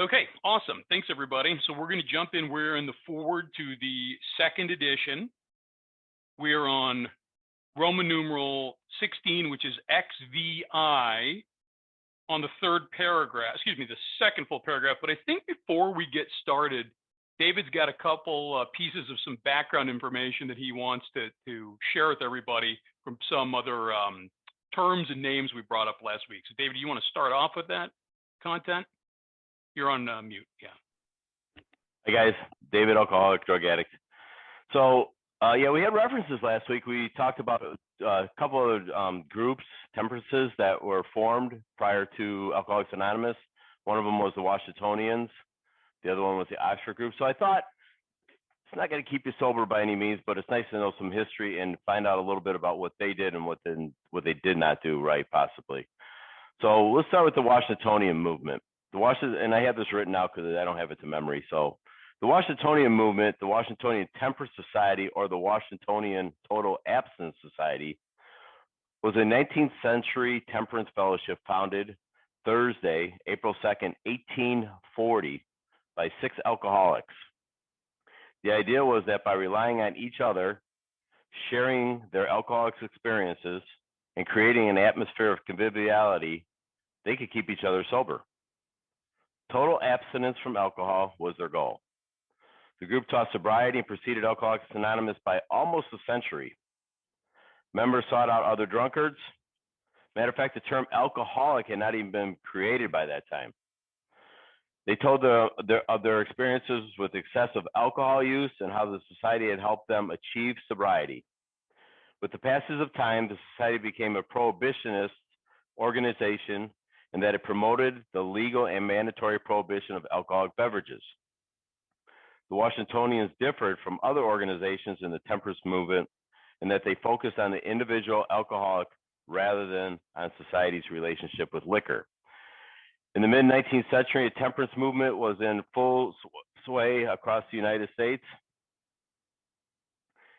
Okay, awesome. Thanks, everybody. So we're going to jump in. We're in the forward to the second edition. We're on Roman numeral 16, which is XVI, on the third paragraph, the second full paragraph. But I think before we get started, David's got a couple pieces of some background information that he wants to share with everybody from some other terms and names we brought up last week. So David, do you want to start off with that content? You're on mute, yeah. Hey guys, David, alcoholic, drug addict. So we had references last week. We talked about a couple of groups, temperances that were formed prior to Alcoholics Anonymous. One of them was the Washingtonians. The other one was the Oxford group. So I thought it's not going to keep you sober by any means, but it's nice to know some history and find out a little bit about what they did and what they did not do right, possibly. So let's start with the Washingtonian movement. And I have this written out because I don't have it to memory. So the Washingtonian movement, the Washingtonian Temperance Society, or the Washingtonian Total Abstinence Society, was a 19th century temperance fellowship founded Thursday, April 2nd, 1840, by 6 alcoholics. The idea was that by relying on each other, sharing their alcoholics' experiences, and creating an atmosphere of conviviality, they could keep each other sober. Total abstinence from alcohol was their goal. The group taught sobriety and preceded Alcoholics Anonymous by almost a century. Members sought out other drunkards. Matter of fact, the term alcoholic had not even been created by that time. They told of their experiences with excessive alcohol use and how the society had helped them achieve sobriety. With the passage of time, the society became a prohibitionist organization, and that it promoted the legal and mandatory prohibition of alcoholic beverages. The Washingtonians differed from other organizations in the temperance movement in that they focused on the individual alcoholic rather than on society's relationship with liquor. In the mid-19th century, a temperance movement was in full sway across the United States,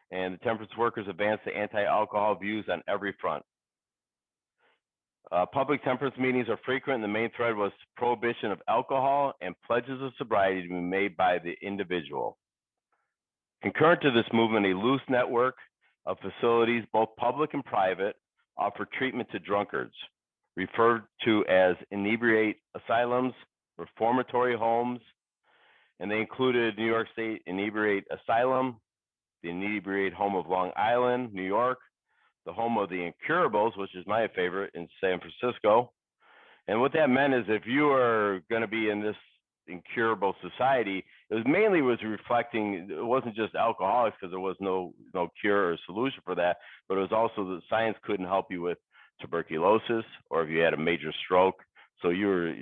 and the temperance workers advanced the anti-alcohol views on every front. Public temperance meetings are frequent, and the main thread was prohibition of alcohol and pledges of sobriety to be made by the individual. Concurrent to this movement, a loose network of facilities, both public and private, offer treatment to drunkards, referred to as inebriate asylums, reformatory homes, and they included New York State Inebriate Asylum, the Inebriate Home of Long Island, New York, the home of the Incurables, which is my favorite, in San Francisco. And what that meant is if you are going to be in this incurable society, it was reflecting, it wasn't just alcoholics because there was no cure or solution for that, but it was also that science couldn't help you with tuberculosis or if you had a major stroke. So you're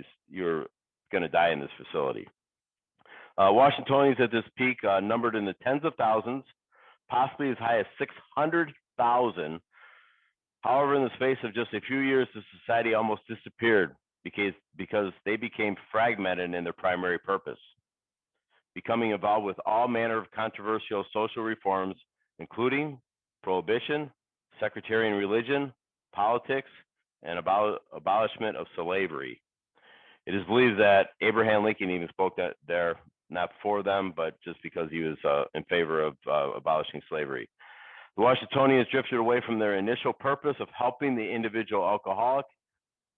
going to die in this facility. Washingtonians at this peak numbered in the tens of thousands, possibly as high as 600,000. However, in the space of just a few years, the society almost disappeared because they became fragmented in their primary purpose, becoming involved with all manner of controversial social reforms, including prohibition, sectarian religion, politics, and abolishment of slavery. It is believed that Abraham Lincoln even spoke that there, not for them, but just because he was in favor of abolishing slavery. The Washingtonians drifted away from their initial purpose of helping the individual alcoholic,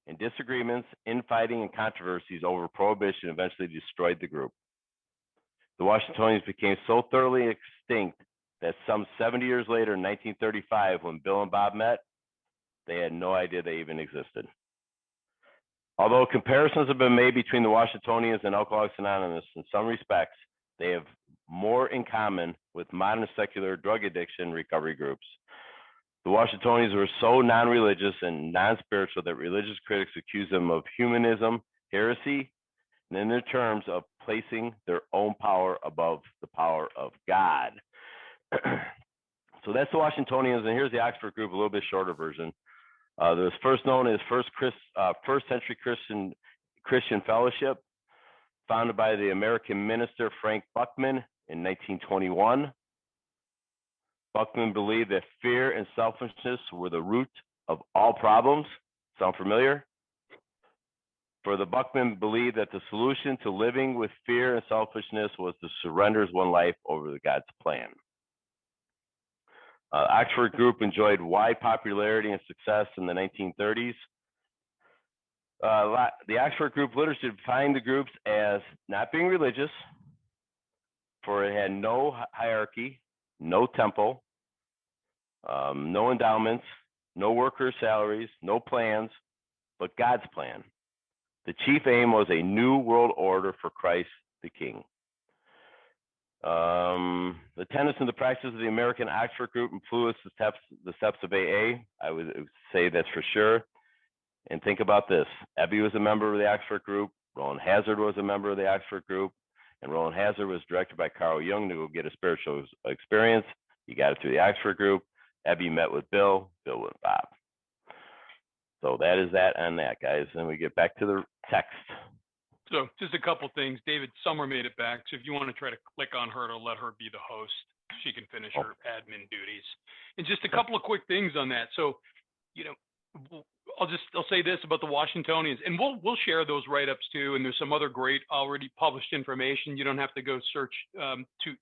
and disagreements, infighting, and controversies over prohibition eventually destroyed the group. The Washingtonians became so thoroughly extinct that some 70 years later, in 1935, when Bill and Bob met, they had no idea they even existed. Although comparisons have been made between the Washingtonians and Alcoholics Anonymous, in some respects, they have more in common with modern secular drug addiction recovery groups. The Washingtonians were so non-religious and non-spiritual that religious critics accused them of humanism, heresy, and in their terms of placing their own power above the power of God. So that's the Washingtonians, and here's the Oxford group, a little bit shorter version. It was first known as First Century Christian Fellowship, founded by the American minister Frank Buckman in 1921. Buckman believed that fear and selfishness were the root of all problems. Sound familiar? For the Buckman believed that the solution to living with fear and selfishness was to surrender one life over to God's plan. Oxford Group enjoyed wide popularity and success in the 1930s. The Oxford Group literature defined the groups as not being religious, for it had no hierarchy, no temple, no endowments, no workers' salaries, no plans, but God's plan. The chief aim was a new world order for Christ the King. The tenets and the practices of the American Oxford Group influenced the steps of AA. I would say that's for sure. And think about this. Ebby was a member of the Oxford Group. Roland Hazard was a member of the Oxford Group. And Roland Hazard was directed by Carl Jung to go get a spiritual experience. He got it through the Oxford Group. Ebby met with Bill with Bob. So that is that on that, guys. And we get back to the text. So just a couple things. David Summer made it back. So if you want to try to click on her to let her be the host, she can finish her admin duties. And just a couple of quick things on that. So, you know, I'll say this about the Washingtonians, and we'll share those write-ups too. And there's some other great already published information. You don't have to go search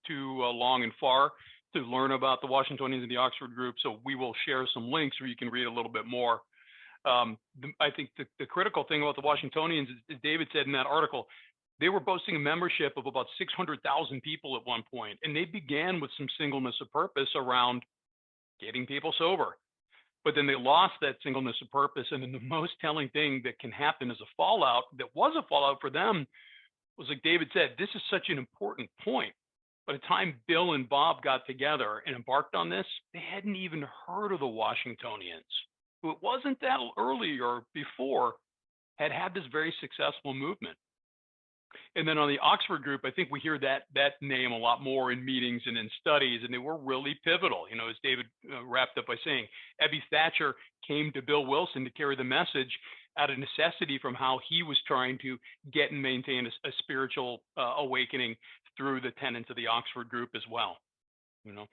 too long and far to learn about the Washingtonians and the Oxford Group. So we will share some links where you can read a little bit more. I think the critical thing about the Washingtonians is, as David said in that article, they were boasting a membership of about 600,000 people at one point, and they began with some singleness of purpose around getting people sober. But then they lost that singleness of purpose, and then the most telling thing that can happen as a fallout, that was a fallout for them, was like David said, this is such an important point. By the time Bill and Bob got together and embarked on this, they hadn't even heard of the Washingtonians, who it wasn't that early or before had this very successful movement. And then on the Oxford Group, I think we hear that name a lot more in meetings and in studies, and they were really pivotal. You know, as David wrapped up by saying, Ebby Thatcher came to Bill Wilson to carry the message out of necessity from how he was trying to get and maintain a spiritual awakening through the tenets of the Oxford Group as well. You know,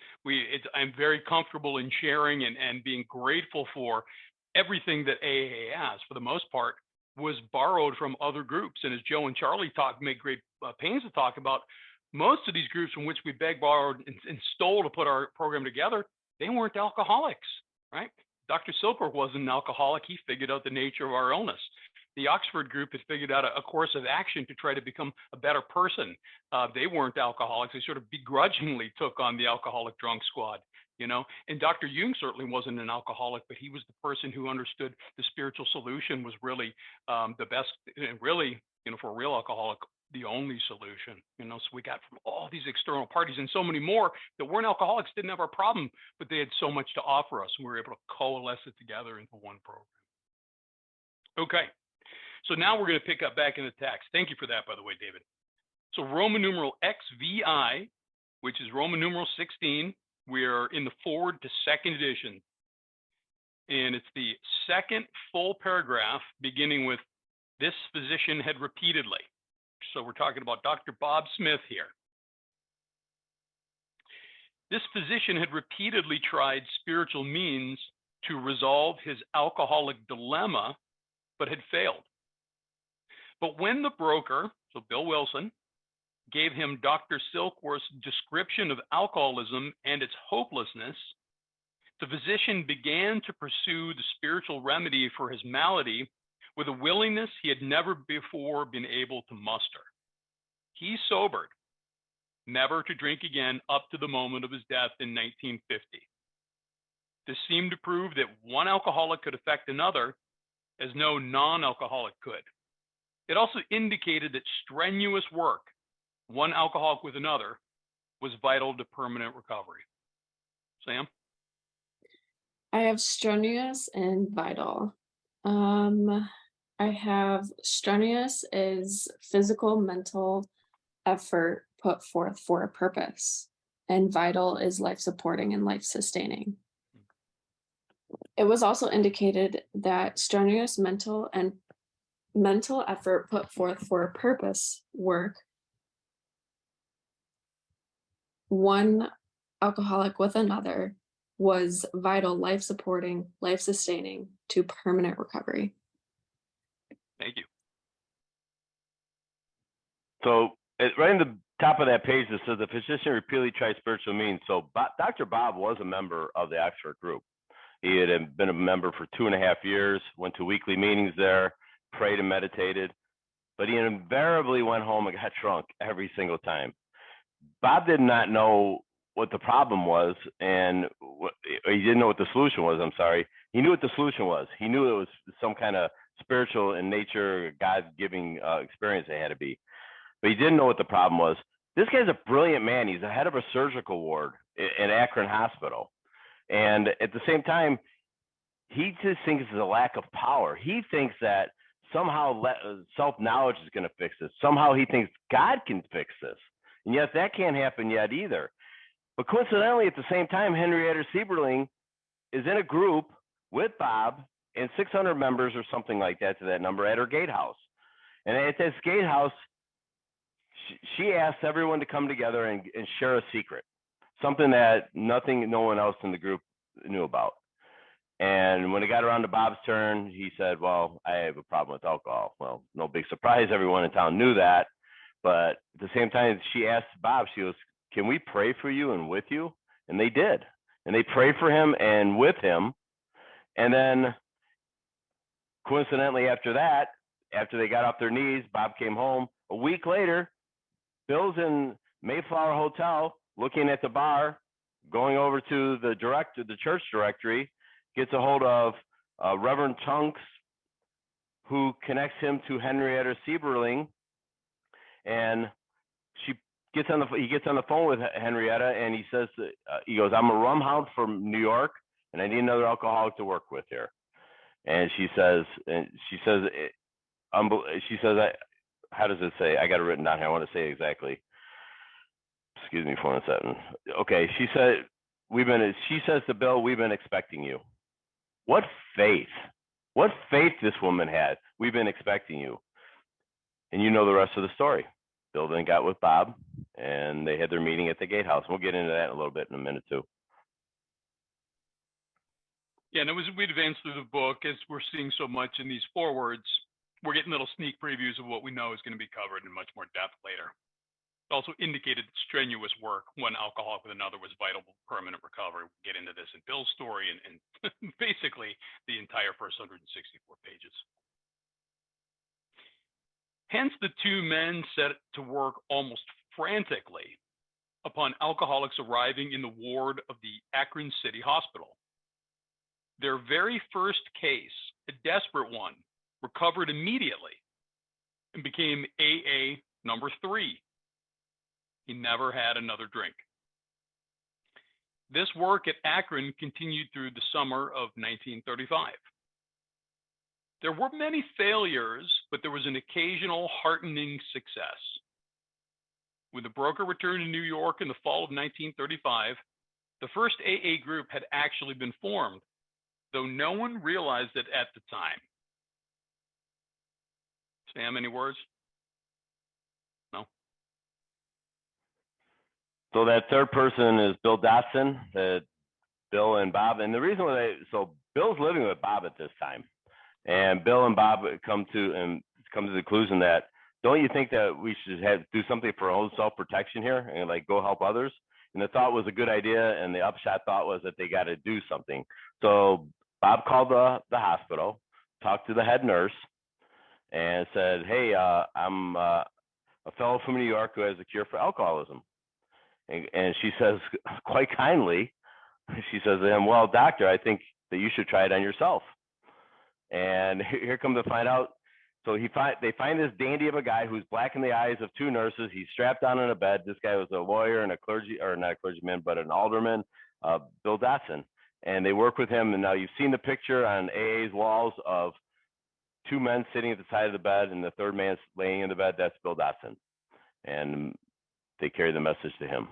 I'm very comfortable in sharing and being grateful for everything that AA has, for the most part, was borrowed from other groups. And as Joe and Charlie made great pains to talk about, most of these groups from which we begged, borrowed, and stole to put our program together, they weren't alcoholics, right? Dr. Silkworth wasn't an alcoholic. He figured out the nature of our illness. The Oxford Group had figured out a course of action to try to become a better person. They weren't alcoholics. They sort of begrudgingly took on the alcoholic drunk squad, you know. And Dr. Jung certainly wasn't an alcoholic, but he was the person who understood the spiritual solution was really the best, and really, you know, for a real alcoholic, the only solution. You know, so we got from all these external parties and so many more that weren't alcoholics, didn't have our problem, but they had so much to offer us, and we were able to coalesce it together into one program. Okay. So now we're going to pick up back in the text. Thank you for that, by the way, David. So Roman numeral XVI, which is Roman numeral 16, we're in the forward to second edition. And it's the second full paragraph beginning with, this physician had repeatedly. So we're talking about Dr. Bob Smith here. This physician had repeatedly tried spiritual means to resolve his alcoholic dilemma, but had failed. But when the broker, so Bill Wilson, gave him Dr. Silkworth's description of alcoholism and its hopelessness, the physician began to pursue the spiritual remedy for his malady with a willingness he had never before been able to muster. He sobered, never to drink again up to the moment of his death in 1950. This seemed to prove that one alcoholic could affect another as no non-alcoholic could. It also indicated that strenuous work, one alcoholic with another, was vital to permanent recovery. Sam? I have strenuous and vital. I have strenuous is physical, mental effort put forth for a purpose, and vital is life supporting and life sustaining. It was also indicated that strenuous mental effort put forth for a purpose work, one alcoholic with another, was vital, life supporting, life sustaining to permanent recovery. Thank you. So right in the top of that page, it says the physician repeatedly tried spiritual means. So Dr. Bob was a member of the Oxford group. He had been a member for 2.5 years, went to weekly meetings there, prayed and meditated, but he invariably went home and got drunk every single time. Bob did not know what the problem was, and he didn't know what the solution was. I'm sorry. He knew what the solution was. He knew it was some kind of spiritual in nature, God-giving experience it had to be. But he didn't know what the problem was. This guy's a brilliant man. He's the head of a surgical ward in Akron Hospital. And at the same time, he just thinks it's a lack of power. He thinks that somehow self-knowledge is going to fix this. Somehow he thinks God can fix this. And yet that can't happen yet either. But coincidentally, at the same time, Henrietta Sieberling is in a group with Bob and 600 members or something like that to that number at her gatehouse. And at this gatehouse, she asked everyone to come together and share a secret, something that no one else in the group knew about. And when it got around to Bob's turn, he said, well, I have a problem with alcohol. Well, no big surprise. Everyone in town knew that. But at the same time, she asked Bob, she goes, can we pray for you and with you? And they did. And they prayed for him and with him. And then coincidentally after that, after they got off their knees, Bob came home. A week later, Bill's in Mayflower Hotel looking at the bar, going over to the church directory, gets a hold of Reverend Tunks, who connects him to Henrietta Sieberling, and he gets on the phone with Henrietta, and he says, he goes, I'm a rum hound from New York, and I need another alcoholic to work with here. And she says, how does it say? I got it written down here. I want to say exactly. Excuse me for 1 second. Okay, she says to Bill, we've been expecting you. What faith this woman had. We've been expecting you. And you know the rest of the story. Bill then got with Bob, and they had their meeting at the gatehouse. We'll get into that in a little bit in a minute too. Yeah, and we advanced through the book as we're seeing so much in these forewords. We're getting little sneak previews of what we know is going to be covered in much more depth later. It also indicated that strenuous work, one alcoholic with another, was vital for permanent recovery. We'll get into this in Bill's story and basically the entire first 164 pages. Hence, the two men set to work almost frantically upon alcoholics arriving in the ward of the Akron City Hospital. Their very first case, a desperate one, recovered immediately and became AA number 3. He never had another drink. This work at Akron continued through the summer of 1935. There were many failures, but there was an occasional heartening success. When the broker returned to New York in the fall of 1935, the first AA group had actually been formed, though no one realized it at the time. Sam, any words? No? So that third person is Bill Dotson, Bill and Bob. And the reason why Bill's living with Bob at this time. And Bill and Bob come to the conclusion that, don't you think that we should do something for our own self-protection here and like go help others? And the thought was a good idea, and the upshot thought was that they got to do something. So Bob called the hospital, talked to the head nurse, and said, hey, I'm a fellow from New York who has a cure for alcoholism. And she says, quite kindly, she says to him, well, doctor, I think that you should try it on yourself. And here come to find out, so they find this dandy of a guy who's black in the eyes of two nurses. He's strapped down in a bed. This guy was a lawyer and not a clergyman, but an alderman, Bill Dotson. And they work with him. And now you've seen the picture on AA's walls of two men sitting at the side of the bed, and the third man's laying in the bed. That's Bill Dotson. And they carry the message to him.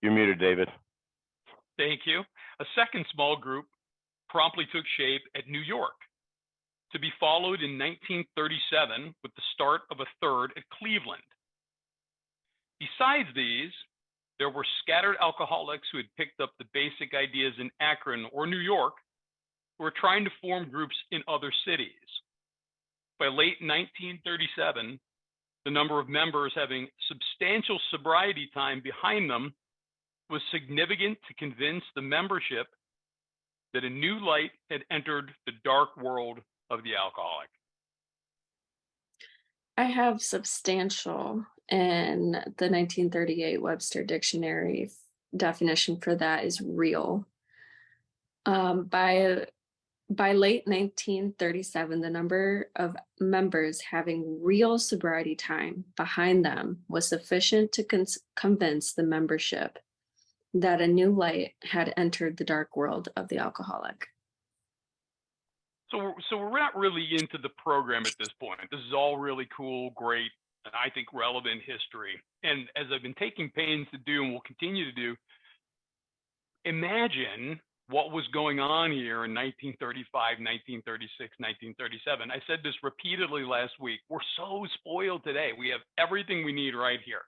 You're muted, David. Thank you. A second small group promptly took shape at New York, to be followed in 1937 with the start of a third at Cleveland. Besides these, there were scattered alcoholics who had picked up the basic ideas in Akron or New York who were trying to form groups in other cities. By late 1937, the number of members having substantial sobriety time behind them was significant to convince the membership that a new light had entered the dark world of the alcoholic. I have substantial in the 1938 Webster Dictionary. Definition for that is real. By late 1937, the number of members having real sobriety time behind them was sufficient to convince the membership that a new light had entered the dark world of the alcoholic. So we're not really into the program at this point. This is all really cool, great, and I think relevant history. And as I've been taking pains to do and will continue to do, imagine what was going on here in 1935, 1936, 1937. I said this repeatedly last week. We're so spoiled today. We have everything we need right here.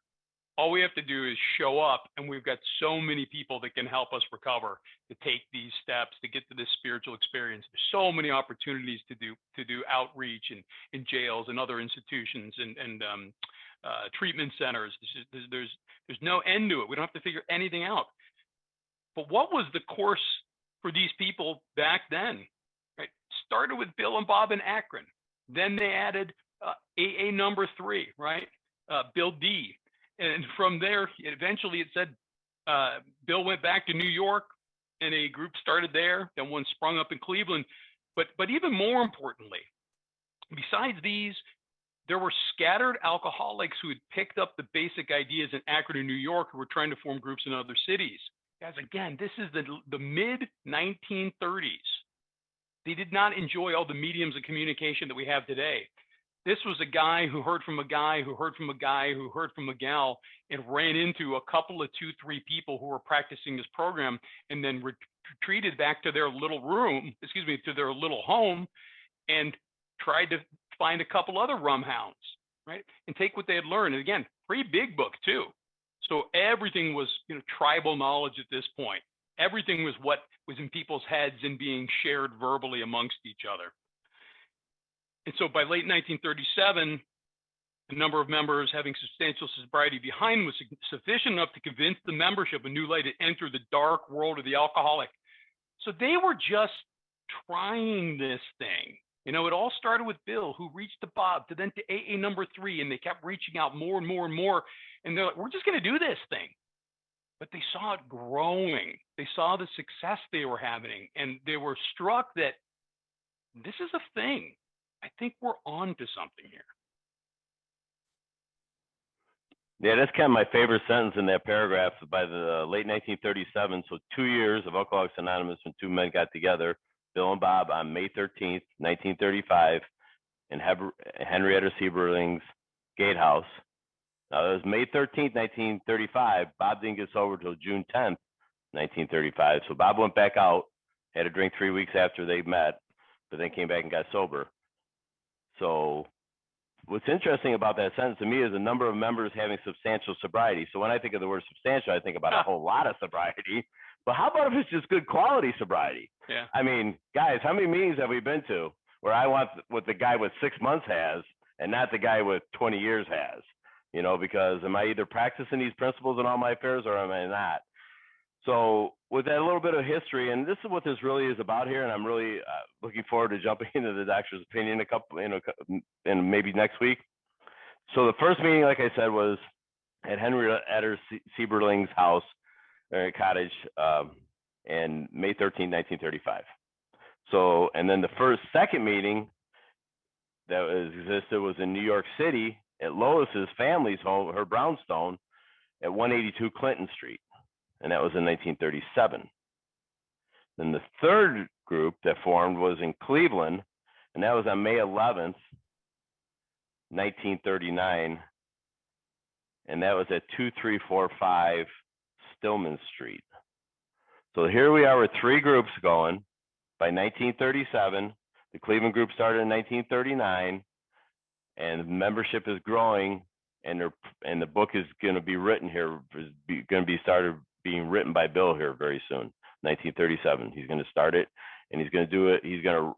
All we have to do is show up, and we've got so many people that can help us recover, to take these steps, to get to this spiritual experience. There's so many opportunities to do outreach in jails and other institutions and treatment centers. There's no end to it. We don't have to figure anything out. But what was the course for these people back then? Right? Started with Bill and Bob in Akron. Then they added AA number 3, right? Bill D. And from there, eventually it said Bill went back to New York and a group started there. Then one sprung up in Cleveland. But even more importantly, besides these, there were scattered alcoholics who had picked up the basic ideas in Akron and New York who were trying to form groups in other cities. Guys, again, this is the mid-1930s. They did not enjoy all the mediums of communication that we have today. This was a guy who heard from a guy who heard from a guy who heard from a gal, and ran into a couple of 2-3 people who were practicing this program, and then retreated back to their little room, to their little home, and tried to find a couple other rum hounds, right? And take what they had learned. And again, pretty big book too. So everything was, tribal knowledge at this point. Everything was what was in people's heads and being shared verbally amongst each other. And so by late 1937, the number of members having substantial sobriety behind was sufficient enough to convince the membership a new light had entered the dark world of the alcoholic. So they were just trying this thing. It all started with Bill, who reached to Bob, to then to AA number 3, and they kept reaching out more and more and more. And they're like, we're just going to do this thing. But they saw it growing. They saw the success they were having, and they were struck that this is a thing. I think we're on to something here. Yeah, that's kind of my favorite sentence in that paragraph. By the late 1937, so 2 years of Alcoholics Anonymous, when 2 men got together, Bill and Bob, on May 13th, 1935, in Henrietta Sieberling's gatehouse. Now, it was May 13th, 1935. Bob didn't get sober until June 10th, 1935. So Bob went back out, had a drink 3 weeks after they met, but then came back and got sober. So what's interesting about that sentence to me is the number of members having substantial sobriety. So when I think of the word substantial, I think about a whole lot of sobriety. But how about if it's just good quality sobriety? Yeah. I mean, guys, how many meetings have we been to where I want what the guy with 6 months has and not the guy with 20 years has? Because am I either practicing these principles in all my affairs or am I not? So with that little bit of history, and this is what this really is about here, and I'm really looking forward to jumping into the doctor's opinion in maybe next week. So the first meeting, like I said, was at Henrietta Sieberling's house, cottage, in May 13, 1935. So, and then the second meeting that existed was in New York City at Lois's family's home, her brownstone, at 182 Clinton Street. And that was in 1937. Then the third group that formed was in Cleveland, and that was on May 11th, 1939, and that was at 2345 Stillman Street. So here we are with 3 groups going. By 1937, the Cleveland group started in 1939, and membership is growing and the book is going to be written here, going to be started being written by Bill here very soon, 1937. He's going to start it, and he's going to do it. He's going to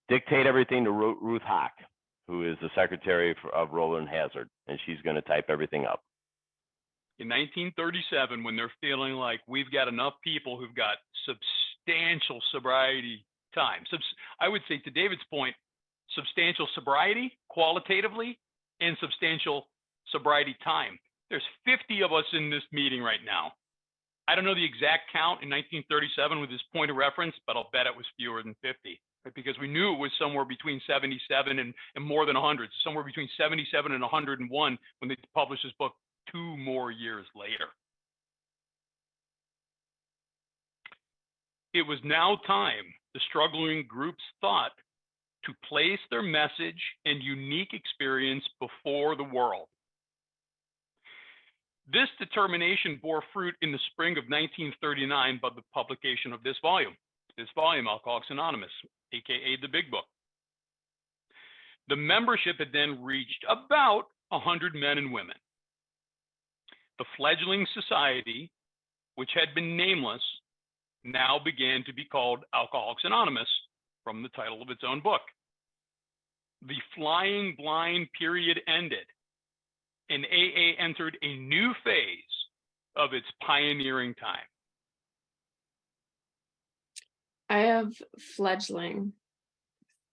dictate everything to Ruth Haack, who is the secretary of Roland Hazard, and she's going to type everything up. In 1937, when they're feeling like we've got enough people who've got substantial sobriety time. I would say, to David's point, substantial sobriety qualitatively and substantial sobriety time. There's 50 of us in this meeting right now. I don't know the exact count in 1937 with this point of reference, but I'll bet it was fewer than 50, right? Because we knew it was somewhere between 77 and more than 100, somewhere between 77 and 101 when they published this book 2 more years later. It was now time, the struggling groups thought, to place their message and unique experience before the world. This determination bore fruit in the spring of 1939 by the publication of this volume, Alcoholics Anonymous, aka the Big Book. The membership had then reached about 100 men and women. The fledgling society, which had been nameless, now began to be called Alcoholics Anonymous from the title of its own book. The flying blind period ended, and AA entered a new phase of its pioneering time. I have fledgling.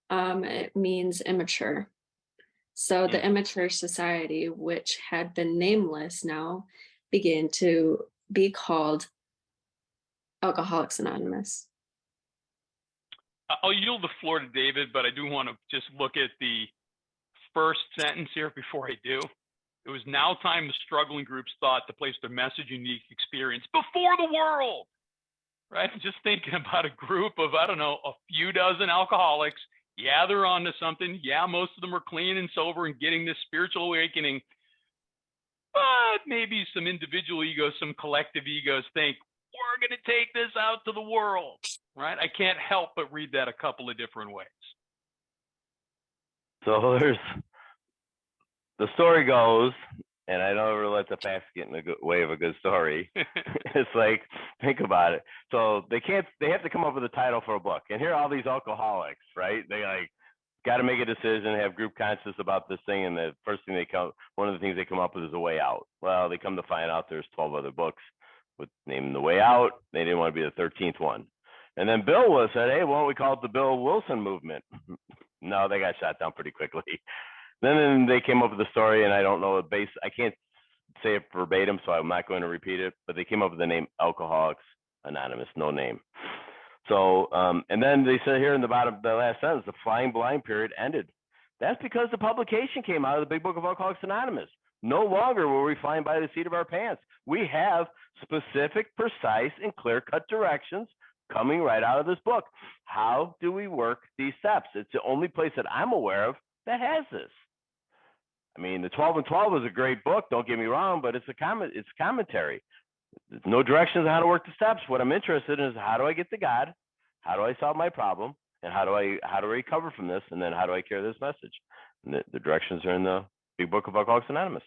It means immature. So the immature society, which had been nameless, now began to be called Alcoholics Anonymous. I'll yield the floor to David, but I do want to just look at the first sentence here before I do. It was now time the struggling groups thought to place their message and unique experience before the world, right? Just thinking about a group of, I don't know, a few dozen alcoholics. Yeah, they're on to something. Yeah, most of them are clean and sober and getting this spiritual awakening. But maybe some individual egos, some collective egos think, we're going to take this out to the world, right? I can't help but read that a couple of different ways. So the story goes, and I don't ever let the facts get in the way of a good story. It's like, think about it. So they have to come up with a title for a book. And here are all these alcoholics, right? They got to make a decision, have group conscious about this thing. And the first thing one of the things they come up with is a way out. Well, they come to find out there's 12 other books with naming the way out. They didn't want to be the 13th one. And then Bill said, hey, why don't we call it the Bill Wilson movement? No, they got shot down pretty quickly. Then they came up with the story, and I don't know I can't say it verbatim, so I'm not going to repeat it, but they came up with the name Alcoholics Anonymous, no name. So, and then they said here in the bottom, the last sentence, the flying blind period ended. That's because the publication came out of the Big Book of Alcoholics Anonymous. No longer will we flying by the seat of our pants. We have specific, precise, and clear-cut directions coming right out of this book. How do we work these steps? It's the only place that I'm aware of that has this. I mean, the 12 and 12 is a great book, don't get me wrong, but it's commentary. There's no directions on how to work the steps. What I'm interested in is, how do I get to God? How do I solve my problem? And how do I recover from this? And then how do I carry this message? And the directions are in the Big Book of Alcoholics Anonymous.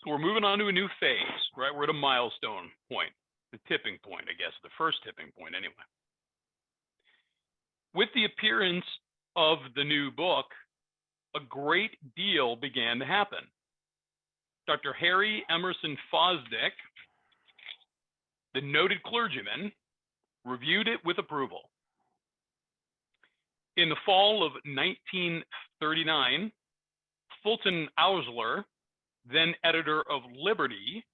So we're moving on to a new phase, right? We're at a milestone point, the tipping point, I guess, the first tipping point anyway. With the appearance of the new book, a great deal began to happen. Dr. Harry Emerson Fosdick, the noted clergyman, reviewed it with approval. In the fall of 1939, Fulton Ausler, then editor of Liberty,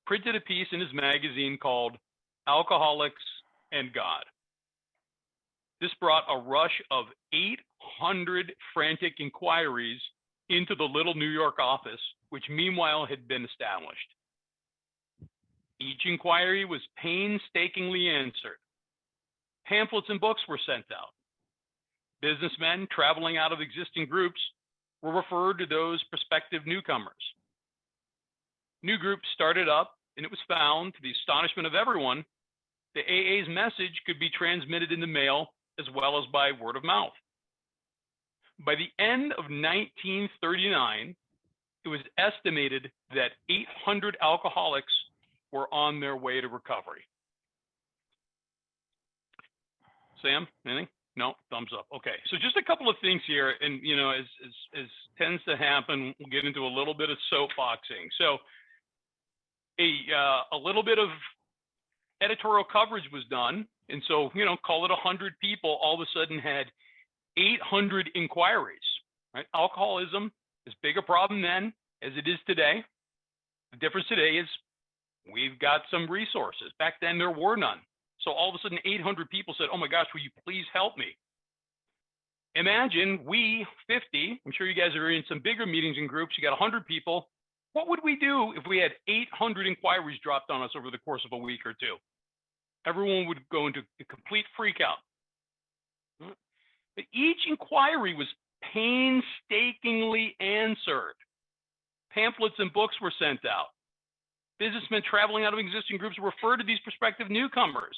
printed a piece in his magazine called Alcoholics and God. This brought a rush of 800 frantic inquiries into the little New York office, which meanwhile had been established. Each inquiry was painstakingly answered. Pamphlets and books were sent out. Businessmen traveling out of existing groups were referred to those prospective newcomers. New groups started up, and it was found, to the astonishment of everyone, the AA's message could be transmitted in the mail as well as by word of mouth. By the end of 1939, it was estimated that 800 alcoholics were on their way to recovery. Sam, anything? No, thumbs up. Okay, so just a couple of things here, and you know, as tends to happen, we'll get into a little bit of soapboxing. So, a little bit of editorial coverage was done, and so you know, call it 100 people, all of a sudden had 800 inquiries. Right? Alcoholism is a bigger problem then as it is today. The difference today is we've got some resources. Back then, there were none. So all of a sudden, 800 people said, oh my gosh, will you please help me? Imagine we, 50, I'm sure you guys are in some bigger meetings and groups, you got 100 people. What would we do if we had 800 inquiries dropped on us over the course of a week or two? Everyone would go into a complete freak out. But each inquiry was painstakingly answered. Pamphlets and books were sent out. Businessmen traveling out of existing groups refer to these prospective newcomers.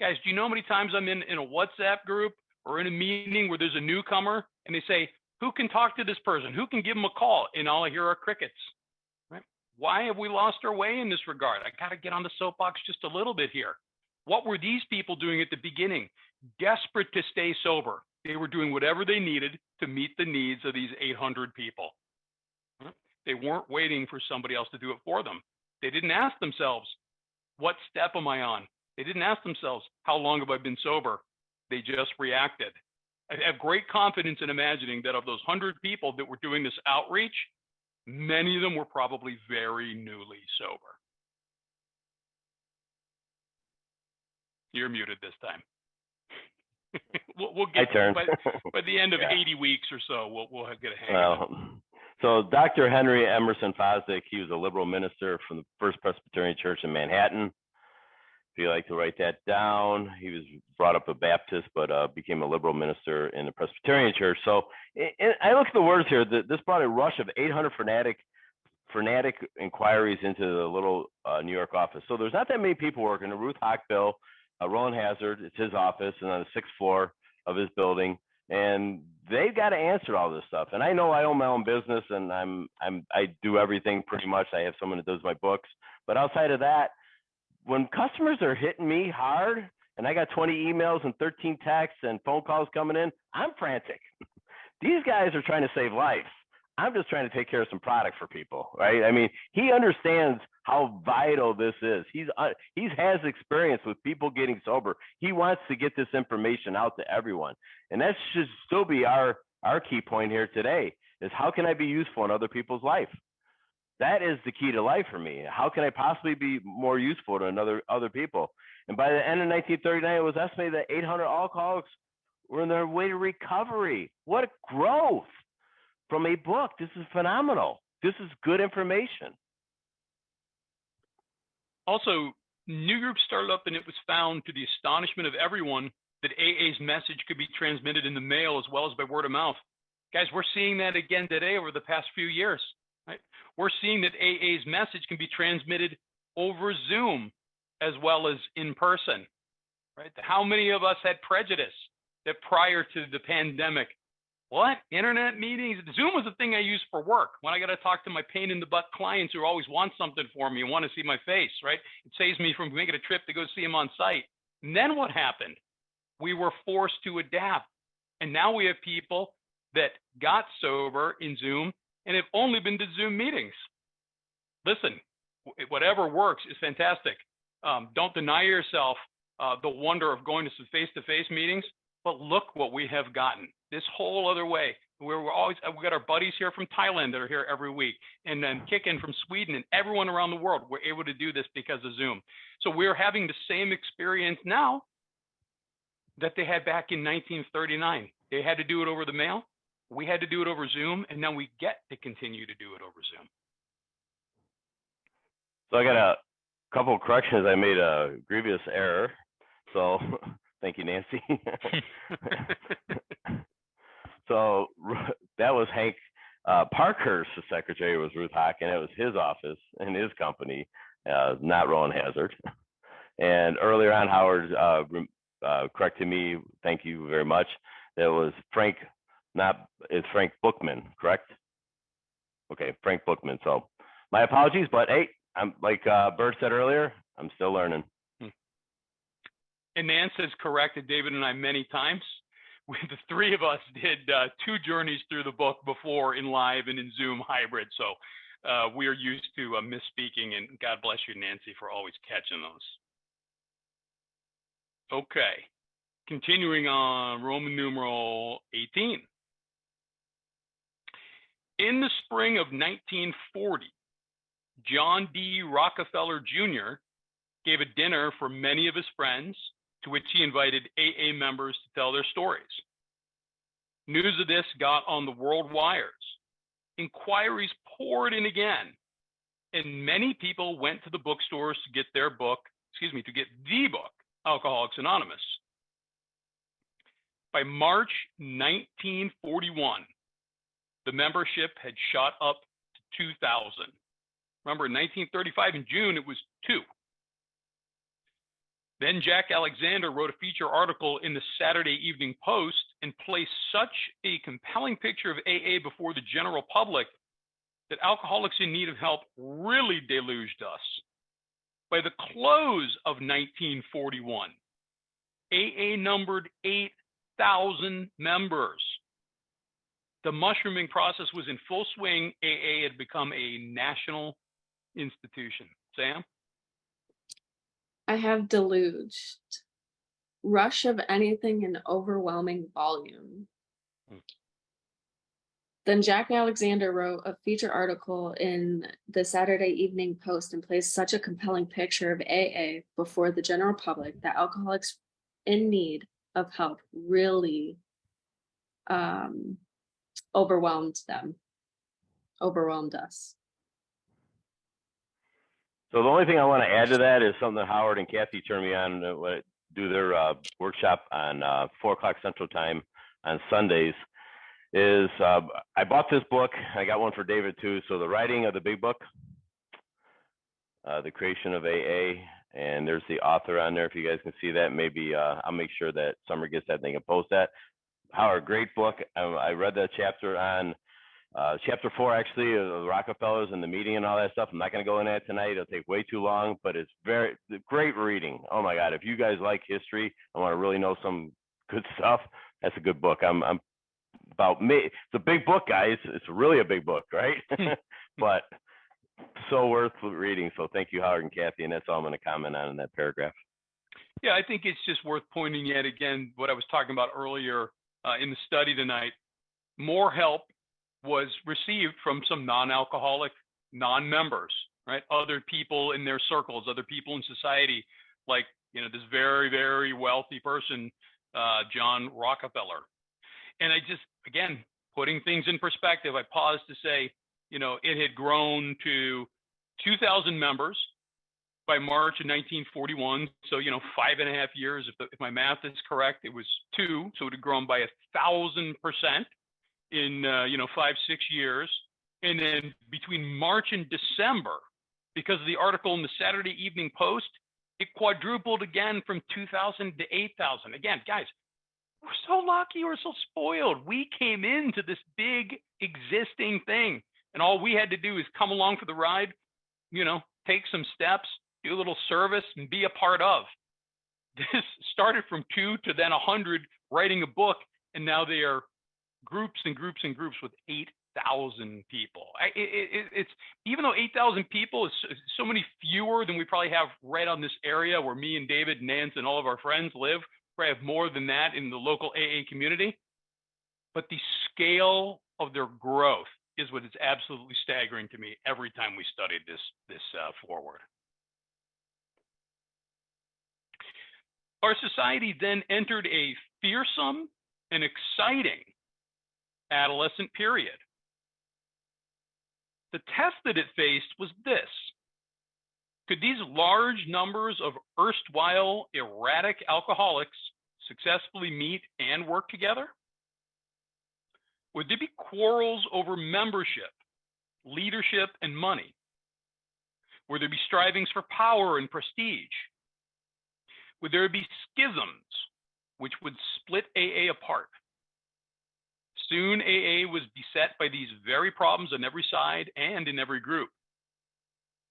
Guys, do you know how many times I'm in a WhatsApp group or in a meeting where there's a newcomer and they say, who can talk to this person? Who can give them a call? And all I hear are crickets. Right? Why have we lost our way in this regard? I got to get on the soapbox just a little bit here. What were these people doing at the beginning? Desperate to stay sober. They were doing whatever they needed to meet the needs of these 800 people. They weren't waiting for somebody else to do it for them. They didn't ask themselves, what step am I on? They didn't ask themselves, how long have I been sober? They just reacted. I have great confidence in imagining that of those 100 people that were doing this outreach, many of them were probably very newly sober. You're muted this time. we'll get by the end of 80 weeks or so, we'll get a hang of it. So Dr. Henry Emerson Fosdick, he was a liberal minister from the First Presbyterian Church in Manhattan. If you like to write that down, he was brought up a Baptist, but became a liberal minister in the Presbyterian Church. So I look at the words here. This brought a rush of 800 fanatic inquiries into the little New York office. So there's not that many people working. Ruth Hochbill, Roland Hazard, it's his office, and on the 6th floor of his building. And they've got to answer all this stuff. And I know I own my own business, and I do everything pretty much. I have someone that does my books. But outside of that, when customers are hitting me hard, and I got 20 emails and 13 texts and phone calls coming in, I'm frantic. These guys are trying to save lives. I'm just trying to take care of some product for people, right? I mean, he understands how vital this is. He has experience with people getting sober. He wants to get this information out to everyone. And that should still be our key point here today, is how can I be useful in other people's life? That is the key to life for me. How can I possibly be more useful to other people? And by the end of 1939, it was estimated that 800 alcoholics were on their way to recovery. What growth from a book. This is phenomenal. This is good information. Also, new groups started up, and it was found, to the astonishment of everyone, that AA's message could be transmitted in the mail as well as by word of mouth. Guys, we're seeing that again today over the past few years. Right? We're seeing that AA's message can be transmitted over Zoom as well as in person. Right? How many of us had prejudice that prior to the pandemic, what? Internet meetings? Zoom was the thing I used for work. When I got to talk to my pain in the butt clients who always want something for me and want to see my face, right? It saves me from making a trip to go see them on site. And then what happened? We were forced to adapt. And now we have people that got sober in Zoom and have only been to Zoom meetings. Listen, whatever works is fantastic. Don't deny yourself the wonder of going to some face-to-face meetings, but look what we have gotten. This whole other way, where we got our buddies here from Thailand that are here every week, and then Kicken from Sweden, and everyone around the world. We're able to do this because of Zoom. So we're having the same experience now that they had back in 1939. They had to do it over the mail. We had to do it over Zoom, and now we get to continue to do it over Zoom. So I got a couple of corrections. I made a grievous error. So thank you, Nancy. So that was Hank Parkhurst, the secretary was Ruth Hock, and it was his office and his company, not Roland Hazard. And earlier on, Howard corrected me. Thank you very much. That was Frank It's Frank Bookman, correct? Okay, Frank Bookman. So my apologies, but hey, I'm like Bert said earlier, I'm still learning. And Nance has corrected David and I many times. The three of us did 2 journeys through the book before in live and in Zoom hybrid. So we are used to misspeaking, and God bless you, Nancy, for always catching those. Okay, continuing on Roman numeral 18. In the spring of 1940, John D. Rockefeller Jr. gave a dinner for many of his friends, to which he invited AA members to tell their stories. News of this got on the world wires. Inquiries poured in again, and many people went to the bookstores to get the book, Alcoholics Anonymous. By March 1941, the membership had shot up to 2,000. Remember, in 1935, in June, it was 2. Then Jack Alexander wrote a feature article in the Saturday Evening Post and placed such a compelling picture of AA before the general public that alcoholics in need of help really deluged us. By the close of 1941, AA numbered 8,000 members. The mushrooming process was in full swing. AA had become a national institution. Sam? I have deluged. Rush of anything in overwhelming volume. Then Jack Alexander wrote a feature article in the Saturday Evening Post and placed such a compelling picture of AA before the general public that alcoholics in need of help really overwhelmed us. So the only thing I want to add to that is something that Howard and Kathy turned me on to do their workshop on 4 o'clock Central Time on Sundays. Is I bought this book. I got one for David too. So the writing of the big book, the creation of AA, and there's the author on there. If you guys can see that, maybe I'll make sure that Summer gets that thing and post that. Howard, great book. I read that chapter on chapter 4 actually of the Rockefellers and the meeting and all that stuff. I'm not going to go in that tonight. It'll take way too long, but it's very great reading. Oh my God. If you guys like history and want to really know some good stuff, that's a good book. I'm about me. It's a big book, guys. It's really a big book, right? But so worth reading. So thank you, Howard and Kathy. And that's all I'm going to comment on in that paragraph. Yeah, I think it's just worth pointing yet again what I was talking about earlier in the study tonight. More help was received from some non-alcoholic non-members, right? Other people in their circles, other people in society, like, you know, this very, very wealthy person, John Rockefeller. And I just, again, putting things in perspective, I paused to say, you know, it had grown to 2,000 members by March of 1941. So, you know, 5.5 years, if my math is correct, it was 2. So it had grown by 1,000% in, 5-6 years. And then between March and December, because of the article in the Saturday Evening Post, it quadrupled again from 2,000 to 8,000. Again, guys, we're so lucky, we're so spoiled. We came into this big existing thing, and all we had to do is come along for the ride, you know, take some steps, do a little service, and be a part of. This started from 2 to then 100 writing a book, and now they are groups and groups and groups with 8,000 people. It's even though 8,000 people is so many fewer than we probably have right on this area where me and David, Nance, and all of our friends live. Probably have more than that in the local AA community. But the scale of their growth is what is absolutely staggering to me every time we studied this forward. Our society then entered a fearsome and exciting adolescent period. The test that it faced was this: could these large numbers of erstwhile erratic alcoholics successfully meet and work together? Would there be quarrels over membership, leadership, and money? Would there be strivings for power and prestige? Would there be schisms which would split AA apart? Soon AA was beset by these very problems on every side and in every group.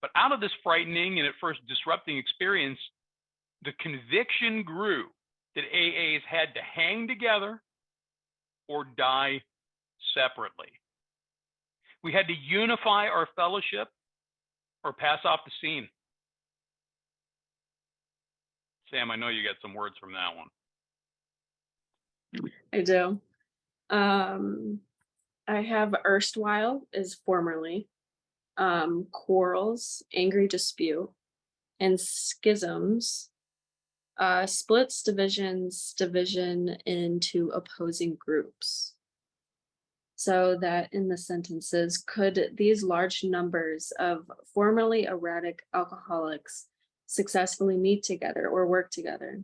But out of this frightening and at first disrupting experience, the conviction grew that AAs had to hang together or die separately. We had to unify our fellowship or pass off the scene. Sam, I know you got some words from that one. I do. I have erstwhile is formerly, quarrels, angry dispute, and schisms, splits, divisions, division into opposing groups. So that in the sentences, could these large numbers of formerly erratic alcoholics successfully meet together or work together?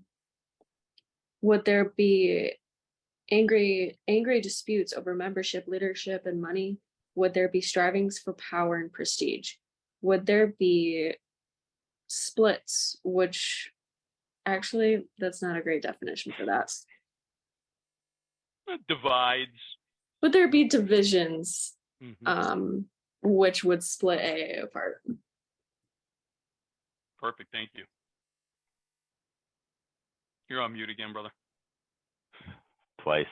Would there be angry disputes over membership, leadership, and money? Would there be strivings for power and prestige? Would there be splits, which actually, that's not a great definition for that. Divides. Would there be divisions, Mhm. which would split AA apart? Perfect, thank you. You're on mute again, brother. Twice.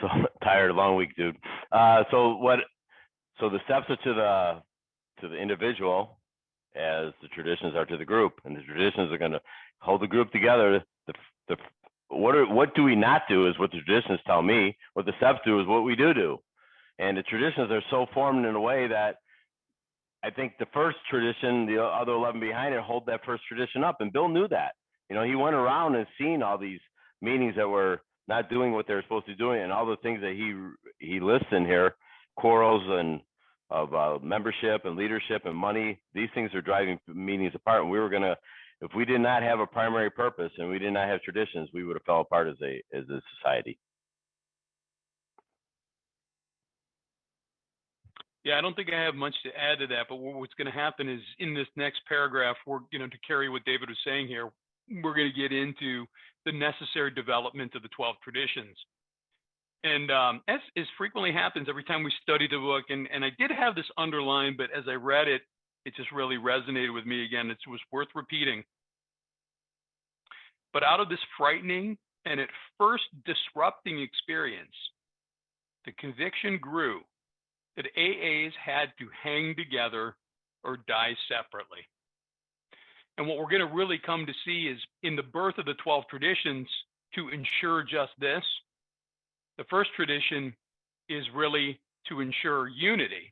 So tired, long week, dude. So the steps are to the individual as the traditions are to the group, and the traditions are going to hold the group together. What do we not do is what the traditions tell me. What the steps do is what we do. And the traditions are so formed in a way that I think the first tradition, the other 11 behind it, hold that first tradition up. And Bill knew that. You know, he went around and seen all these meetings that were not doing what they're supposed to be doing, and all the things that he lists in here, quarrels and of membership and leadership and money. These things are driving meetings apart. And we were gonna, if we did not have a primary purpose and we did not have traditions, we would have fell apart as a society. Yeah, I don't think I have much to add to that, but what's going to happen is in this next paragraph, we're, to carry what David was saying here, we're going to get into the necessary development of the 12 traditions. And as frequently happens every time we study the book, and I did have this underlined, but as I read it, it just really resonated with me again. It was worth repeating. But out of this frightening and at first disrupting experience, the conviction grew that AAs had to hang together or die separately. And what we're going to really come to see is in the birth of the 12 traditions to ensure just this. The first tradition is really to ensure unity.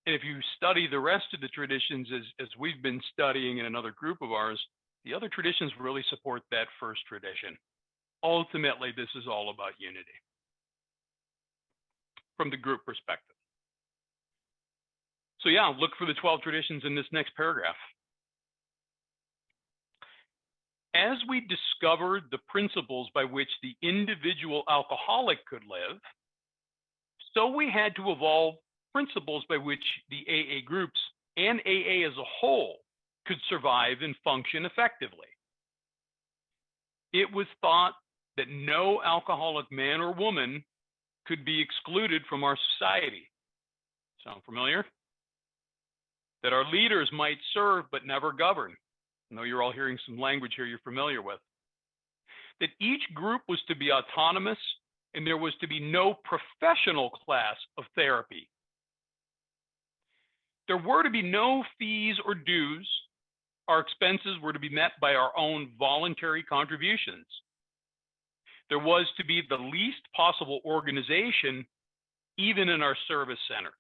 And if you study the rest of the traditions as we've been studying in another group of ours, the other traditions really support that first tradition. Ultimately, this is all about unity from the group perspective. So yeah, look for the 12 traditions in this next paragraph. As we discovered the principles by which the individual alcoholic could live, so we had to evolve principles by which the AA groups and AA as a whole could survive and function effectively. It was thought that no alcoholic man or woman could be excluded from our society. Sound familiar? That our leaders might serve but never govern. I know you're all hearing some language here you're familiar with. That each group was to be autonomous and there was to be no professional class of therapy. There were to be no fees or dues. Our expenses were to be met by our own voluntary contributions. There was to be the least possible organization, even in our service centers.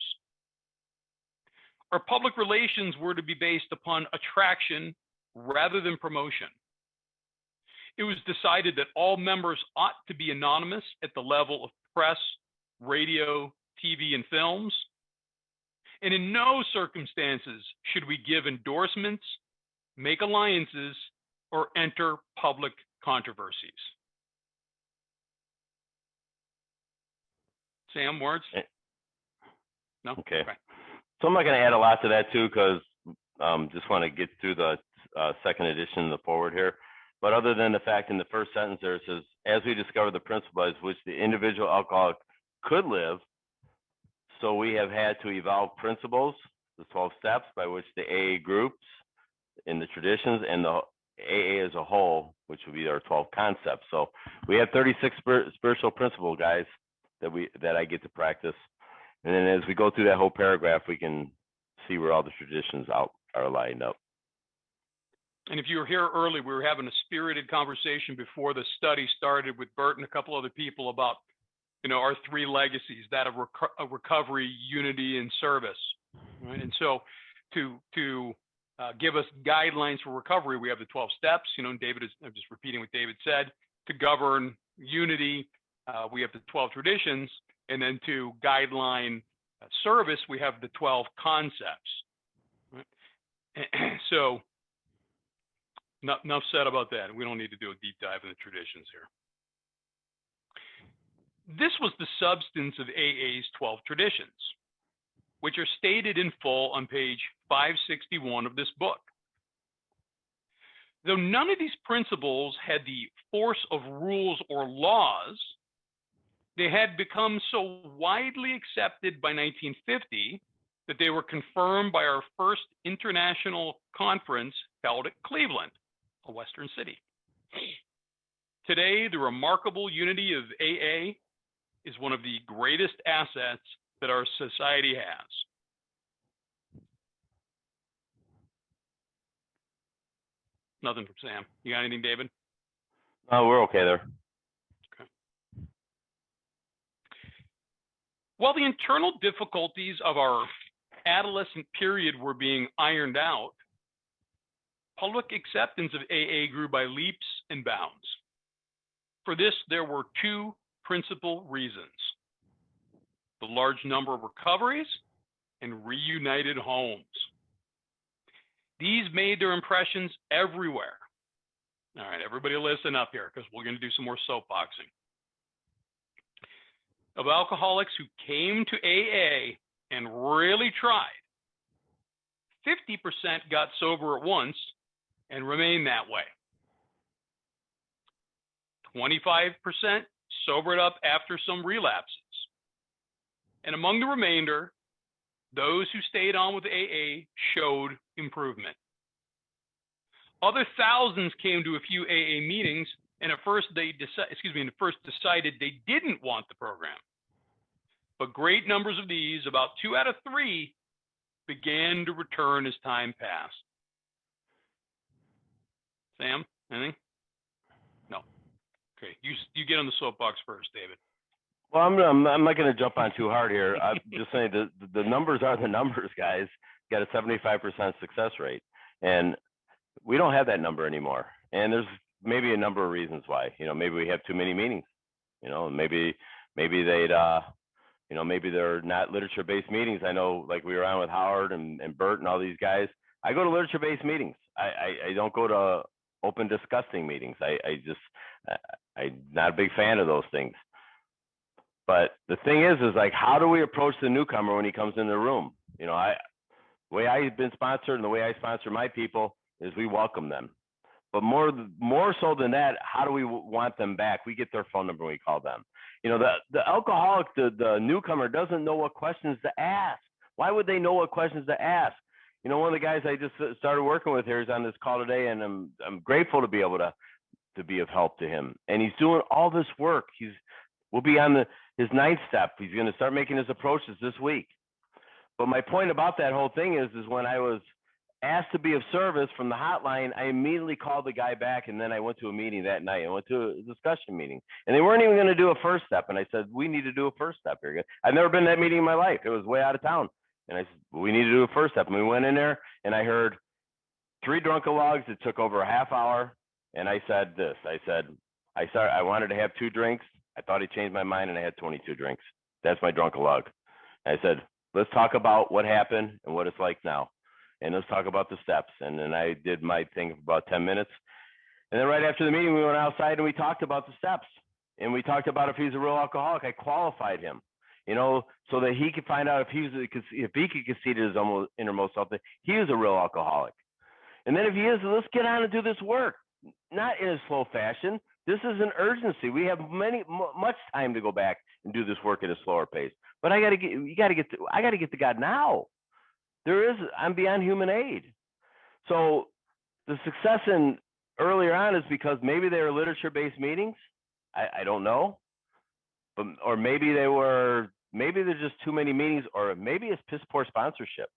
Our public relations were to be based upon attraction rather than promotion. It was decided that all members ought to be anonymous at the level of press, radio, TV, and films. And in no circumstances should we give endorsements, make alliances, or enter public controversies. Sam, words? No? Okay. So I'm not going to add a lot to that too, because just want to get through the second edition, the forward here. But other than the fact in the first sentence there, it says, as we discover the principles which the individual alcoholic could live. So we have had to evolve principles, the 12 steps by which the AA groups in the traditions and the AA as a whole, which would be our 12 concepts. So we have 36 spiritual principles, guys, that I get to practice. And then as we go through that whole paragraph, we can see where all the traditions are lined up. And if you were here early, we were having a spirited conversation before the study started with Bert and a couple other people about, our 3 legacies, that of recovery, unity, and service. Right? And so to give us guidelines for recovery, we have the 12 steps. I'm just repeating what David said. To govern unity, we have the 12 traditions. And then to guideline service, we have the 12 concepts. Right? So enough said about that. We don't need to do a deep dive in the traditions here. This was the substance of AA's 12 traditions, which are stated in full on page 561 of this book. Though none of these principles had the force of rules or laws, they had become so widely accepted by 1950 that they were confirmed by our first international conference held at Cleveland, a Western city. Today, the remarkable unity of AA is one of the greatest assets that our society has. Nothing from Sam. You got anything, David? Oh, we're okay there. Okay. While the internal difficulties of our adolescent period were being ironed out, public acceptance of AA grew by leaps and bounds. For this, there were 2 principal reasons: the large number of recoveries and reunited homes. These made their impressions everywhere. All right, everybody listen up here, because we're going to do some more soapboxing. Of alcoholics who came to AA and really tried, 50% got sober at once and remained that way. 25% sobered up after some relapses. And among the remainder, those who stayed on with AA showed improvement. Other thousands came to a few AA meetings, and at first decided they didn't want the program. But great numbers of these, about 2 out of 3, began to return as time passed. Sam, anything? No. Okay, you get on the soapbox first, David. Well, I'm not going to jump on too hard here. I'm just saying the numbers are the numbers, guys. Got a 75% success rate, and we don't have that number anymore. And there's maybe a number of reasons why. Maybe we have too many meetings. Maybe they'd maybe they're not literature-based meetings. I know, like we were on with Howard and Bert and all these guys. I go to literature-based meetings. I don't go to open discussing meetings. I'm not a big fan of those things. But the thing is like, how do we approach the newcomer when he comes in the room? The way I've been sponsored and the way I sponsor my people is we welcome them. But more so than that, how do we want them back? We get their phone number when we call them. The alcoholic, the newcomer doesn't know what questions to ask. Why would they know what questions to ask? One of the guys I just started working with here is on this call today, and I'm grateful to be able to be of help to him. And he's doing all this work. We'll be on his 9th step. He's going to start making his approaches this week. But my point about that whole thing is when I was asked to be of service from the hotline, I immediately called the guy back, and then I went to a meeting that night. I went to a discussion meeting, and they weren't even going to do a first step. And I said, we need to do a first step here. I've never been to that meeting in my life. It was way out of town. And I said, we need to do a first step. And we went in there, and I heard 3 drunkalogs. It took over a half hour. And I said this. I wanted to have 2 drinks. I thought he changed my mind, and I had 22 drinks. That's my drunkalog. I said, let's talk about what happened and what it's like now. And let's talk about the steps. And then I did my thing for about 10 minutes. And then right after the meeting, we went outside and we talked about the steps. And we talked about if he's a real alcoholic. I qualified him, so that he could find out if he could concede his innermost self that he is a real alcoholic. And then if he is, let's get on and do this work, not in a slow fashion. This is an urgency. We have much time to go back and do this work at a slower pace. But I got to get to God now. I'm beyond human aid. So the success in earlier on is because maybe they were literature-based meetings. I don't know, but or maybe there's just too many meetings, or maybe it's piss poor sponsorship.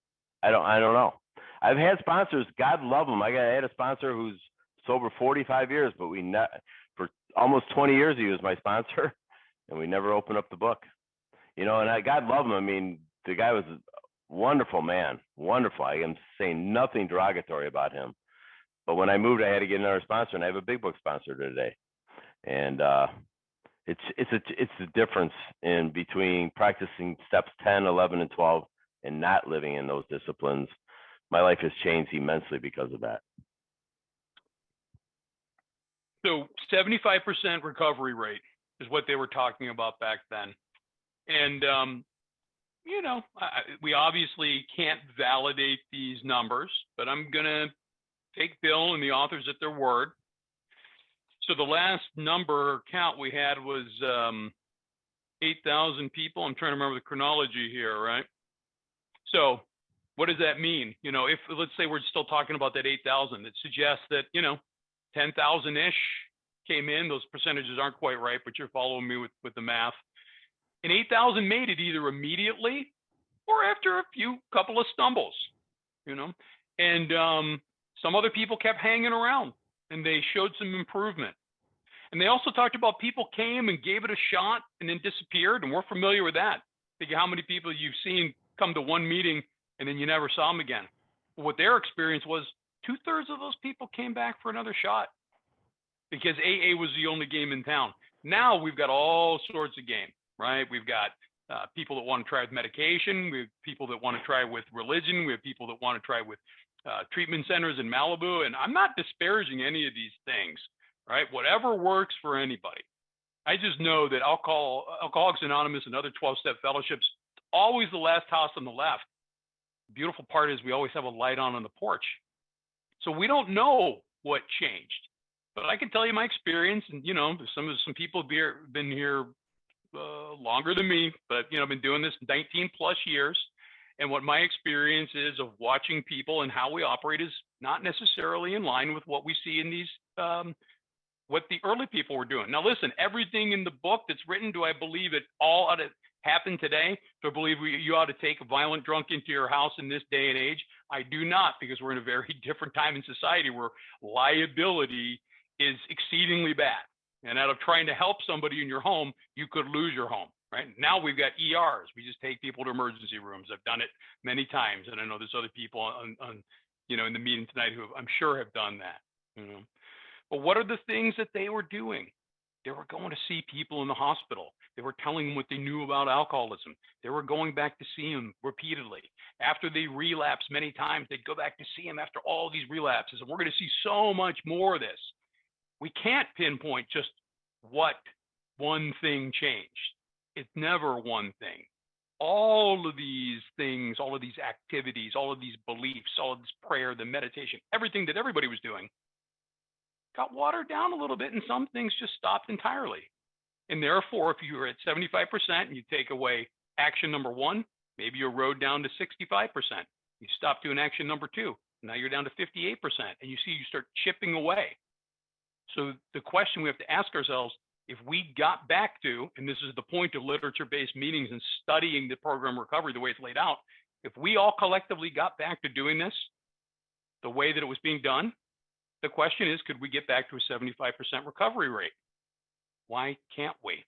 I don't know. I've had sponsors, God love them. I had a sponsor who's sober 45 years, but for almost 20 years he was my sponsor, and we never opened up the book. And God love him. I mean, the guy was a wonderful man, wonderful. I am saying nothing derogatory about him. But when I moved, I had to get another sponsor, and I have a big book sponsor today. And it's the difference in between practicing steps 10, 11, and 12 and not living in those disciplines. My life has changed immensely because of that. So 75% recovery rate is what they were talking about back then. And, we obviously can't validate these numbers, but I'm going to take Bill and the authors at their word. So the last number count we had was 8,000 people. I'm trying to remember the chronology here, right? So what does that mean? If let's say we're still talking about that 8,000, it suggests that, 10,000-ish came in. Those percentages aren't quite right, but you're following me with the math. And 8,000 made it either immediately or after a couple of stumbles, and some other people kept hanging around and they showed some improvement. And they also talked about people came and gave it a shot and then disappeared. And we're familiar with that. Think of how many people you've seen come to one meeting and then you never saw them again. But what their experience was, 2/3 of those people came back for another shot because AA was the only game in town. Now we've got all sorts of game, right? We've got people that want to try with medication. We have people that want to try with religion. We have people that want to try with treatment centers in Malibu. And I'm not disparaging any of these things, right? Whatever works for anybody. I just know that Alcoholics Anonymous and other 12-step fellowships, always the last house on the left. The beautiful part is we always have a light on the porch. So we don't know what changed. But I can tell you my experience, and some people have been here longer than me, but I've been doing this 19 plus years. And what my experience is of watching people and how we operate is not necessarily in line with what we see in these, what the early people were doing. Now, listen, everything in the book that's written, do I believe it all ought to happen today? Do I believe you ought to take a violent drunk into your house in this day and age? I do not, because we're in a very different time in society where liability is exceedingly bad. And out of trying to help somebody in your home, you could lose your home. Right now, we've got ERs. We just take people to emergency rooms. I've done it many times, and I know there's other people on in the meeting tonight who I'm sure have done that. But what are the things that they were doing? They were going to see people in the hospital. They were telling them what they knew about alcoholism. They were going back to see them repeatedly. After they relapsed many times, they'd go back to see them after all these relapses. And we're going to see so much more of this. We can't pinpoint just what one thing changed. It's never one thing. All of these things, all of these activities, all of these beliefs, all of this prayer, the meditation, everything that everybody was doing got watered down a little bit, and some things just stopped entirely. And therefore, if you were at 75% and you take away action number 1, maybe you rode down to 65%. You stop doing action number 2. Now you're down to 58%, and you start chipping away. So the question we have to ask ourselves, if we got back to, and this is the point of literature-based meetings and studying the program recovery the way it's laid out, if we all collectively got back to doing this the way that it was being done, the question is, could we get back to a 75% recovery rate? Why can't we?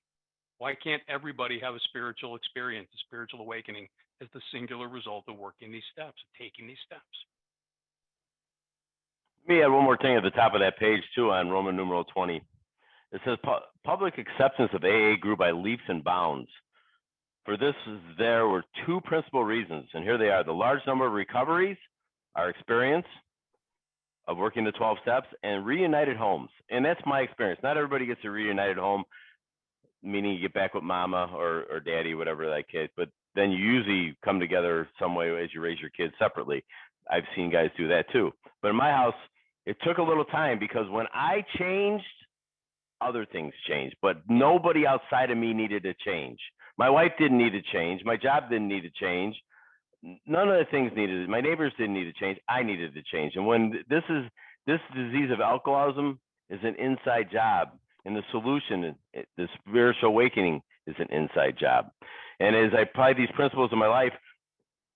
Why can't everybody have a spiritual experience, a spiritual awakening as the singular result of working these steps, of taking these steps? Let me add one more thing at the top of that page too on Roman numeral 20. It says public acceptance of AA grew by leaps and bounds. For this, there were 2 principal reasons, and here they are. The large number of recoveries, our experience of working the 12 steps, and reunited homes. And that's my experience. Not everybody gets a reunited home, meaning you get back with mama or daddy, whatever that case, but then you usually come together some way as you raise your kids separately. I've seen guys do that too. But in my house, it took a little time because when I changed, other things changed, but nobody outside of me needed to change. My wife didn't need to change. My job didn't need to change. None of the things needed. My neighbors didn't need to change. I needed to change. And when this disease of alcoholism is an inside job, and the solution, the spiritual awakening, is an inside job. And as I applied these principles in my life,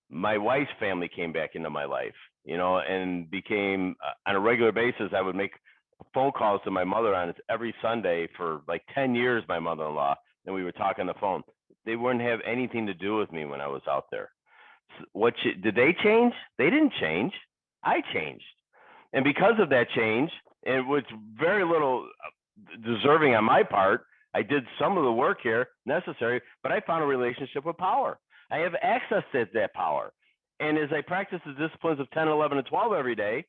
my wife's family came back into my life, and became on a regular basis. I would make phone calls to my mother on every Sunday for like 10 years, my mother-in-law, and we would talk on the phone. They wouldn't have anything to do with me when I was out there. Did they change? They didn't change. I changed. And because of that change, and with very little deserving on my part, I did some of the work here necessary, but I found a relationship with power. I have access to that power. And as I practice the disciplines of 10, 11, and 12 every day,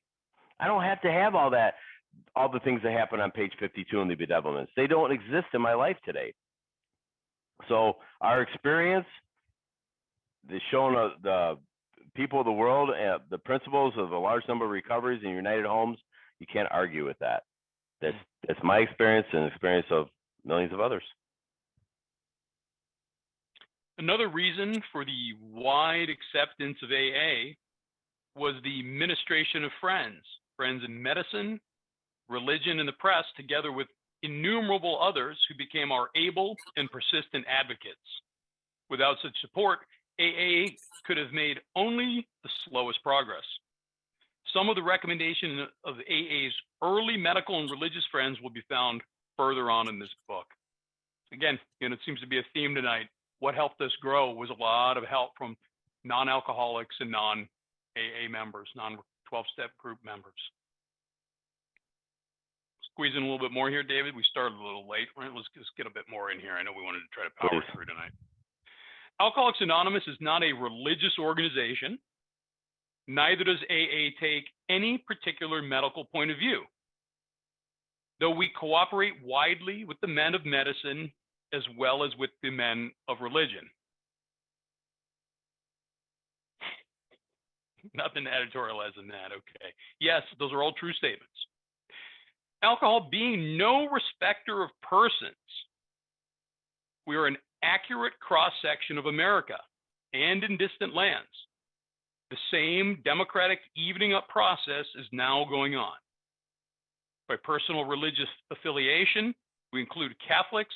I don't have to have all the things that happen on page 52 in the bedevilments. They don't exist in my life today. So our experience, the showing of the people of the world, the principles of a large number of recoveries in United Homes, you can't argue with that. That's my experience and the experience of millions of others. Another reason for the wide acceptance of AA was the ministration of friends in medicine, religion, and the press, together with innumerable others who became our able and persistent advocates. Without such support, AA could have made only the slowest progress. Some of the recommendations of AA's early medical and religious friends will be found further on in this book. Again, it seems to be a theme tonight. What helped us grow was a lot of help from non-alcoholics and non-AA members, non-12-step group members. Squeeze in a little bit more here, David. We started a little late, right? Let's just get a bit more in here. I know we wanted to try to power through tonight. Alcoholics Anonymous is not a religious organization. Neither does AA take any particular medical point of view. Though we cooperate widely with the men of medicine as well as with the men of religion. Nothing to editorialize in that, okay. Yes, those are all true statements. Alcohol being no respecter of persons, we are an accurate cross-section of America and in distant lands. The same democratic evening up process is now going on. By personal religious affiliation, we include Catholics,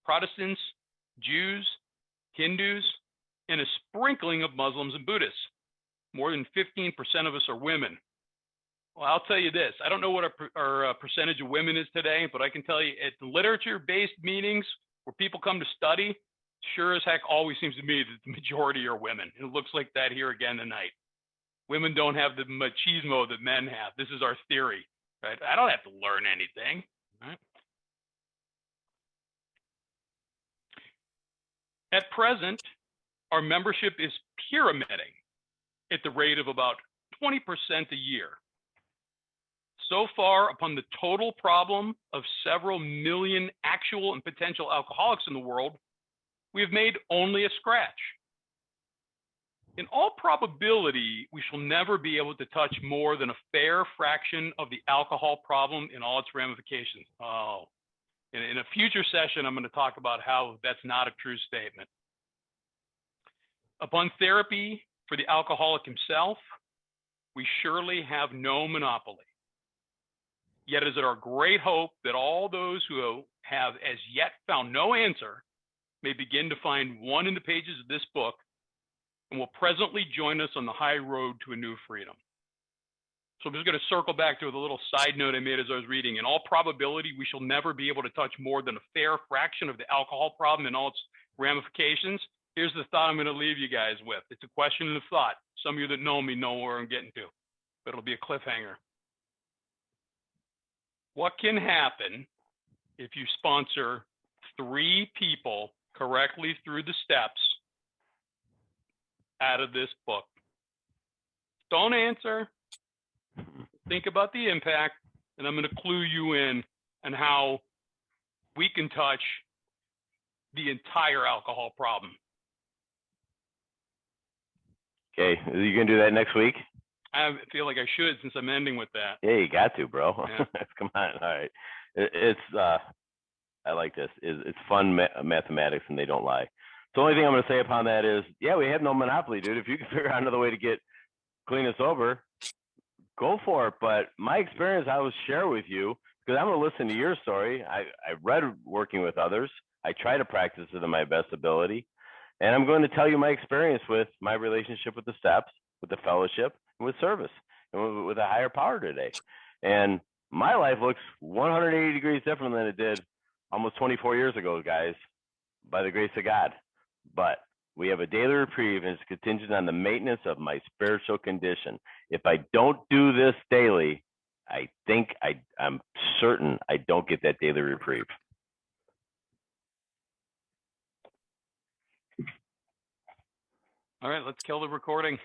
Protestants, Jews, Hindus, and a sprinkling of Muslims and Buddhists. More than 15% of us are women. Well, I'll tell you this. I don't know what our percentage of women is today, but I can tell you at literature-based meetings where people come to study, sure as heck always seems to me that the majority are women. It looks like that here again tonight. Women don't have the machismo that men have. This is our theory, right? I don't have to learn anything, right? At present, our membership is pyramiding at the rate of about 20% a year. So far, upon the total problem of several million actual and potential alcoholics in the world, we have made only a scratch. In all probability, we shall never be able to touch more than a fair fraction of the alcohol problem in all its ramifications. Oh, in a future session, I'm going to talk about how that's not a true statement. Upon therapy for the alcoholic himself, we surely have no monopoly. Yet is it our great hope that all those who have as yet found no answer may begin to find one in the pages of this book and will presently join us on the high road to a new freedom. So I'm just going to circle back to the little side note I made as I was reading. In all probability, we shall never be able to touch more than a fair fraction of the alcohol problem and all its ramifications. Here's the thought I'm going to leave you guys with. It's a question of thought. Some of you that know me know where I'm getting to, but it'll be a cliffhanger. What can happen if you sponsor 3 people correctly through the steps out of this book? Don't answer. Think about the impact, and I'm going to clue you in on how we can touch the entire alcohol problem. Okay, you gonna do that next week? I feel like I should, since I'm ending with that. Yeah, you got to, bro. Yeah. Come on, all right. It's I like this. It's fun mathematics, and they don't lie. The only thing I'm going to say upon that is, yeah, we have no monopoly, dude. If you can figure out another way to get clean and sober, go for it. But my experience, I will share with you because I'm going to listen to your story. I read working with others. I try to practice it to my best ability. And I'm going to tell you my experience with my relationship with the steps, with the fellowship, and with service, and with a higher power today. And my life looks 180 degrees different than it did almost 24 years ago, guys, by the grace of God. But we have a daily reprieve, and it's contingent on the maintenance of my spiritual condition. If I don't do this daily, I think I'm certain I don't get that daily reprieve. All right, let's kill the recording.